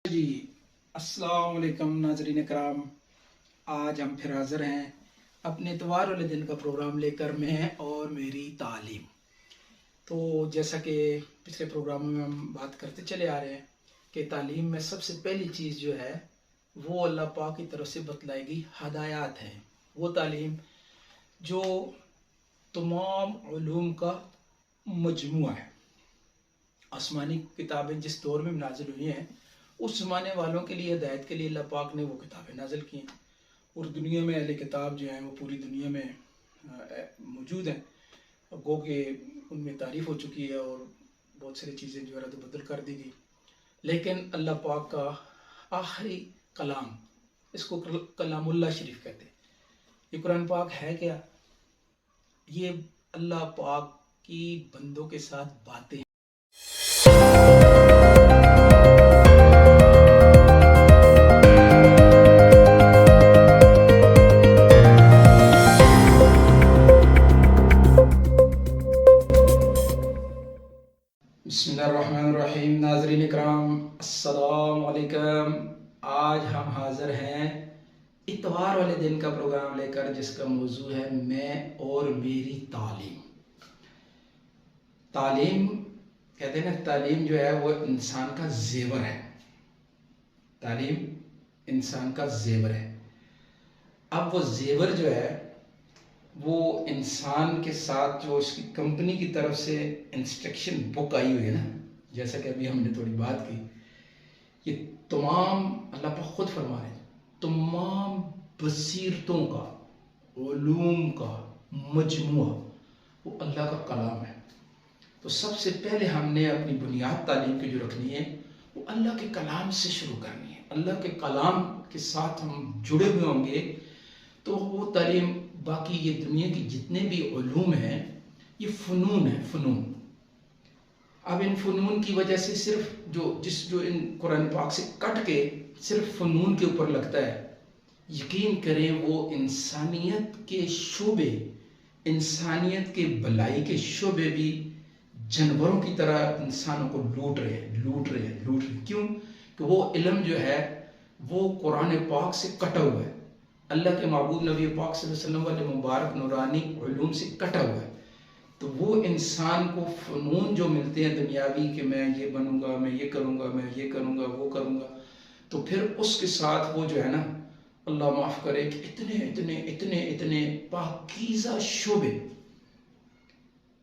जी अस्सलाम वालेकुम नाज़रीन कराम। आज हम फिर हाज़िर हैं अपने इतवार वाले दिन का प्रोग्राम लेकर, मैं और मेरी तालीम। तो जैसा कि पिछले प्रोग्रामों में हम बात करते चले आ रहे हैं कि तालीम में सबसे पहली चीज़ जो है वो अल्लाह पाक की तरफ से बतलाई गई हदायत है। वो तालीम जो तमाम उलूम का मजमुआ है। आसमानी किताबें जिस दौर में नाजिल हुई हैं उस ज़माने वालों के लिए हिदायत के लिए अल्लाह पाक ने वो किताबें नाजिल की हैं, और दुनिया में अहले किताब जो हैं वो पूरी दुनिया में मौजूद हैं। गो के उनमें तारीफ़ हो चुकी है और बहुत सारी चीज़ें जो है रद्द बदल कर दी गई, लेकिन अल्लाह पाक का आखिरी कलाम, इसको कलामुल्लाह शरीफ कहते हैं। ये कुरान पाक है क्या? ये अल्लाह पाक की बंदों के साथ बातें। बिस्मिल्लाहिर्रहमानिर्रहीम। नाज़रीन इकराम अस्सलाम वालेकुम। आज हम हाज़िर हैं इतवार वाले दिन का प्रोग्राम लेकर, जिसका मौजू है मैं और मेरी तालीम। तालीम कहते हैं ना, तालीम जो है वो इंसान का जेवर है। तालीम इंसान का जेवर है। अब वो जेवर जो है वो इंसान के साथ जो उसकी कंपनी की तरफ से इंस्ट्रक्शन बुक आई हुई है ना, जैसा कि अभी हमने थोड़ी बात की, ये तमाम अल्लाह पाक खुद फरमा रहे हैं, तमाम बसीरतों का, उलूम का मजमुआ वो अल्लाह का कलाम है। तो सबसे पहले हमने अपनी बुनियाद तालीम की जो रखनी है वो अल्लाह के कलाम से शुरू करनी है। अल्लाह के कलाम के साथ हम जुड़े हुए होंगे तो वो तालीम, बाकी ये दुनिया की जितने भी उलूम हैं ये फ़नून है, फ़नून। अब इन फ़नून की वजह से सिर्फ जो इन कुरान पाक से कट के सिर्फ फ़नून के ऊपर लगता है, यकीन करें वो इंसानियत के शोबे, इंसानियत के भलाई के शोबे भी जानवरों की तरह इंसानों को लूट रहे हैं। क्यों? कि वो इल्म जो है वो कुरान पाक से कटा हुआ है, अल्लाह के महबूब नबी पाक सल्लल्लाहु अलैहि वसल्लम वाले मुबारक नूरानी उलूम से कटा हुआ है। तो वो इंसान को फ़नून जो मिलते हैं दुनियावी, कि मैं ये बनूंगा, मैं ये करूंगा, मैं ये करूंगा, वो करूंगा, तो फिर उसके साथ वो जो है ना, अल्लाह माफ़ करे कि इतने इतने इतने इतने पाकीज़ा शोबे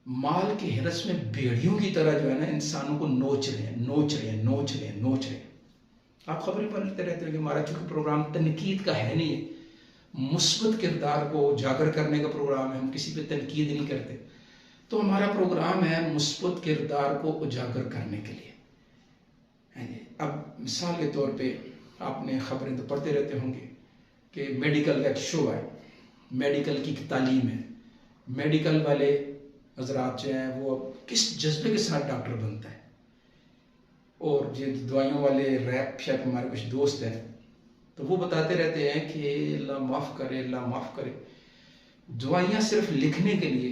माल के हिरस में भेड़ियों की तरह जो है ना इंसानों को नोच रहे हैं। आप खबरें पढ़ते रहते हैं कि हमारा चूंकि प्रोग्राम तनकीद का है नहीं है, मुस्बत किरदार को उजागर करने का प्रोग्राम है, हम किसी पे तनकीद नहीं करते, तो हमारा प्रोग्राम है मुस्बत किरदार को उजागर करने के लिए। अब मिसाल के तौर पे आपने खबरें तो पढ़ते रहते होंगे कि मेडिकल का एक शो है, मेडिकल की तालीम है, मेडिकल वाले हजरात जो हैं वो किस जज्बे के साथ डॉक्टर बनता है, और जो दवाइयों वाले रैप शैप हमारे कुछ दोस्त हैं तो वो बताते रहते हैं कि अल्लाह माफ़ करे, अल्लाह माफ़ करे, दवाइयाँ सिर्फ लिखने के लिए,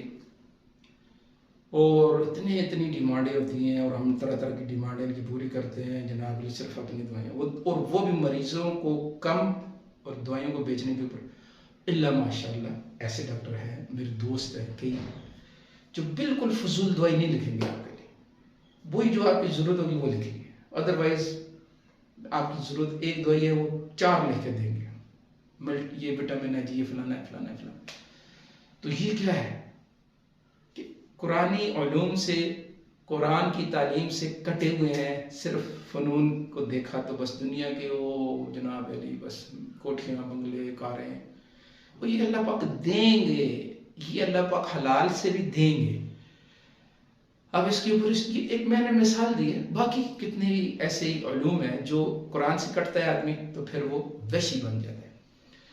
और इतनी डिमांडें होती हैं, और हम तरह तरह की डिमांडें इनकी पूरी करते हैं जनाब, ये सिर्फ अपनी दवाइयाँ, और वो भी मरीज़ों को कम और दवाइयों को बेचने के ऊपर। इल्ला माशाल्लाह ऐसे डॉक्टर हैं, मेरे दोस्त हैं कई, जो बिल्कुल फजूल दवाई नहीं लिखेंगे आपके लिए, वही जो आपकी ज़रूरत होगी वो लिखेंगे। अदरवाइज़ आपकी ज़रूरत एक दवाई है वो 4 लिख के देंगे, ये विटामिन है जी, ये फलाना है, फलाना है, फलाना। तो ये क्या है कि कुरानी उलूम से, कुरान की तालीम से कटे हुए हैं, सिर्फ फ़नून को देखा तो बस दुनिया के वो जनाब अली, बस कोठियाँ, बंगले, कारें, वो ये अल्लाह पाक देंगे, ये अल्लाह पाक हलाल से भी देंगे। अब इसके ऊपर इसकी एक मैंने मिसाल दी है, बाकी कितने ही ऐसे ही उलूम है जो कुरान से कटता है आदमी तो फिर वो वशी बन जाता है।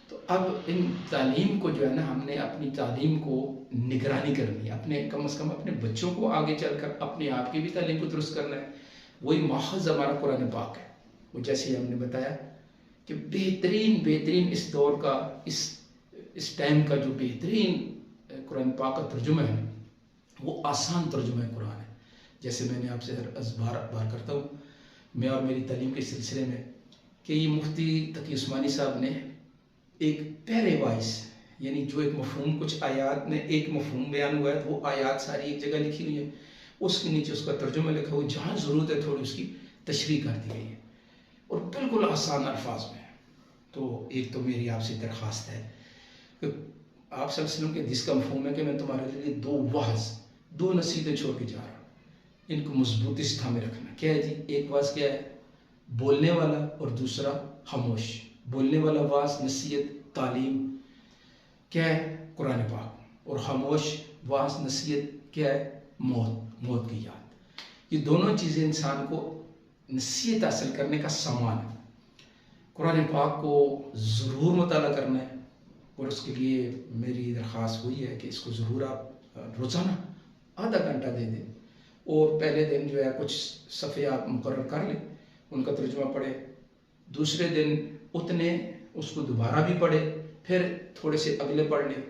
तो अब इन तालीम को जो है ना, हमने अपनी तालीम को निगरानी करनी है, अपने कम से कम अपने बच्चों को आगे चलकर अपने आप की भी तालीम को दुरुस्त करना है। वही माखज़ हमारा कुरान पाक है। वो जैसे हमने बताया कि बेहतरीन इस दौर का, इस टाइम का जो बेहतरीन कुरान पाक का तर्जुमा है वो आसान तर्जुमा कुरान है। जैसे मैंने आपसे हर बार करता हूँ मैं और मेरी तालीम के सिलसिले में कि ये मुफ्ती तकी उस्मानी साहब ने एक पहले वाइस यानी जो एक मफहूम कुछ आयात में एक मफहूम बयान हुआ है, वो आयात सारी एक जगह लिखी हुई है, उसके नीचे उसका तर्जुमा लिखा हुआ, जहाँ ज़रूरत है थोड़ी उसकी तशरीह कर दी गई है और बिल्कुल आसान अल्फाज में है। तो एक तो मेरी आपसे दरख्वास्त है कि आप सल्लल्लाहु अलैहि वसल्लम के हदीस का मफहूम है कि मैं तुम्हारे लिए दो वाज, दो नसीहतें छोड़ के जा रहा हूँ, इनको मजबूती से थामे रखना। क्या है जी? एक वाज क्या है? बोलने वाला, और दूसरा खामोश। बोलने वाला वाज नसीहत तालीम क्या है? कुरान पाक। और खामोश वाज नसीहत क्या है? मौत, मौत की याद। ये दोनों चीज़ें इंसान को नसीहत हासिल करने का सामान है। कुरान पाक को ज़रूर मुताला करना है और उसके लिए मेरी दरख्वास्त हुई है कि इसको ज़रूर आप रोज़ाना आधा घंटा दे दें और पहले दिन जो है कुछ सफ़े आप मुकर्रर कर लें, उनका तर्जुमा पढ़े, दूसरे दिन उतने उसको दोबारा भी पढ़े, फिर थोड़े से अगले पढ़ लें,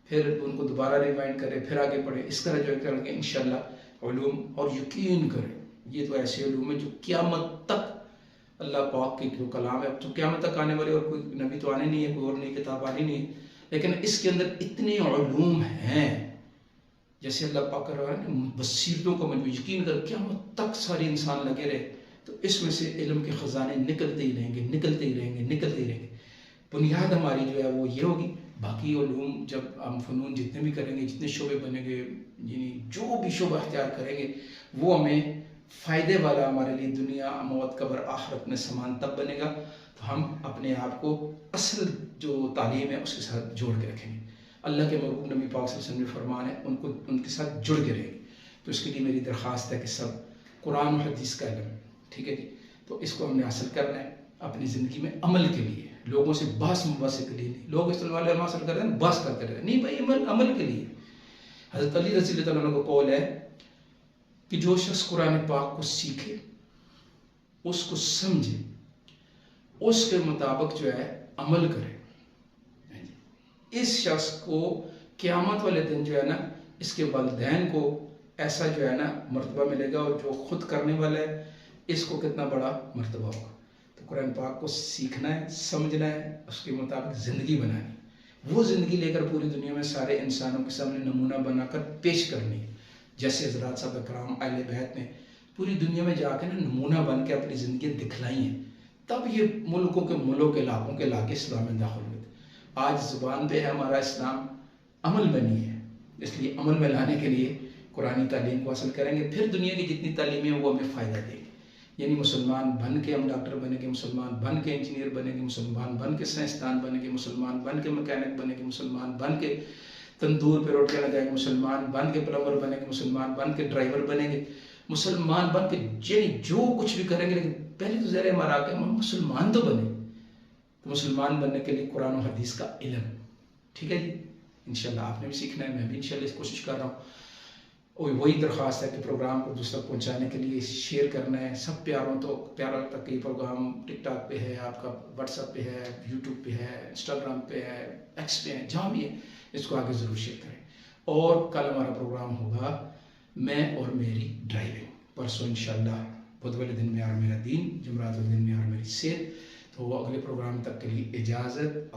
फिर उनको दोबारा रिवाइंड करें, फिर आगे पढ़े। इस तरह जो है करके इंशाअल्लाह उलूम, और यकीन करें ये तो ऐसे उलूम है जो क़यामत तक अल्लाह पाक की जो कलाम है, तो क़यामत तक आने वाले, और कोई नबी तो आने नहीं है, कोई और नई किताब आनी नहीं है, लेकिन इसके अंदर इतने उलूम हैं जैसे अल्लाह पाक कर रहा है बसीरतों का मजबूत। यकीन कर क़यामत तक सारे इंसान लगे रहे तो इसमें से इल्म के ख़जाने निकलते ही रहेंगे, निकलते ही रहेंगे, निकलते ही रहेंगे। बुनियाद हमारी जो है वो ये होगी। बाकी उलूम जब हम फ़नून जितने भी करेंगे, जितने शोबे बनेंगे, यानी जो भी शोबा अख्तियार करेंगे वो हमें फ़ायदे वाला, हमारे लिए दुनिया मौत कब्र आखिरत में समान तब बनेगा तो हम अपने आप को असल जो तालीम है उसके साथ जोड़ के रखेंगे। अल्लाह के महबूब नबी पाक सल्लल्लाहु अलैहि वसल्लम ने फरमान है, उनको उनके साथ जुड़ के रहेंगे। तो इसके लिए मेरी दरख्वास्त है कि सब कुरान और हदीस का इल्म, ठीक है जी, तो इसको हमने हासिल करना है अपनी ज़िंदगी में अमल के लिए, लोगों से बहस मुबासे के लिए नहीं। लोग इस वाले हासिल कर रहे हैं, बहस करते रहे, नहीं भाई, अमल के लिए। हज़रत अली रज़ी अल्लाह तआला का कौल है कि जो शख्स कुरान पाक को सीखे, उसको समझे, उसके मुताबिक जो है अमल करे, इस शख्स को क़यामत वाले दिन जो है ना, इसके वालिदैन को ऐसा जो है ना मर्तबा मिलेगा, और जो खुद करने वाला है इसको कितना बड़ा मर्तबा होगा। तो कुरान पाक को सीखना है, समझना है, उसके मुताबिक ज़िंदगी बनानी, वो ज़िंदगी लेकर पूरी दुनिया में सारे इंसानों के सामने नमूना बनाकर पेश करनी है। जैसे हज़रात साहब इकराम अहले बैत ने पूरी दुनिया में जाकर ना नमूना बन के अपनी ज़िंदगी दिखलाई हैं, तब ये मुल्कों के मुल्क इलाकों के इलाके इस्लाम में दाखिल हुए थे। आज ज़ुबान पे है हमारा इस्लाम, अमल में नहीं है, इसलिए अमल में लाने के लिए कुरानी तालीम को हासिल करेंगे, फिर दुनिया की जितनी तालीमें हैं वो हमें फ़ायदा देंगी। यानी मुसलमान बन के हम डॉक्टर बनेंगे, मुसलमान बन के इंजीनियर बनेंगे, मुसलमान बन के साइंसदान बनेंगे, मुसलमान बन के मैकेनिक बनेंगे, मुसलमान बन के तंदूर पे रोटियां लगाएंगे, मुसलमान बन के प्लम्बर बनेंगे, मुसलमान बन के ड्राइवर बनेंगे, मुसलमान बन के जो कुछ भी करेंगे। लेकिन पहले तो ज़रा हमारा आके हम मुसलमान तो बने। तो मुसलमान बनने के लिए कुरान और हदीस का इल्म, ठीक है जी, इंशाल्लाह आपने भी सीखना है, मैं भी इंशाल्लाह कोशिश कर रहा हूँ। और वही दरख्वास्त है कि प्रोग्राम को दूसरा पहुँचाने के लिए शेयर करना है सब प्यारों तक। ये प्रोग्राम टिकटॉक पे है, आपका व्हाट्सएप पे है, यूट्यूब पे है, इंस्टाग्राम पे है, एक्स पे है, जहाँ भी है, इसको आगे ज़रूर शेयर करें। और कल हमारा प्रोग्राम होगा मैं और मेरी ड्राइविंग, परसों इंशाल्लाह बुध वाले दिन में और मेरा दीन, जुमरात वाले दिन में और मेरी सेहत। तो वो अगले प्रोग्राम तक के लिए इजाज़त।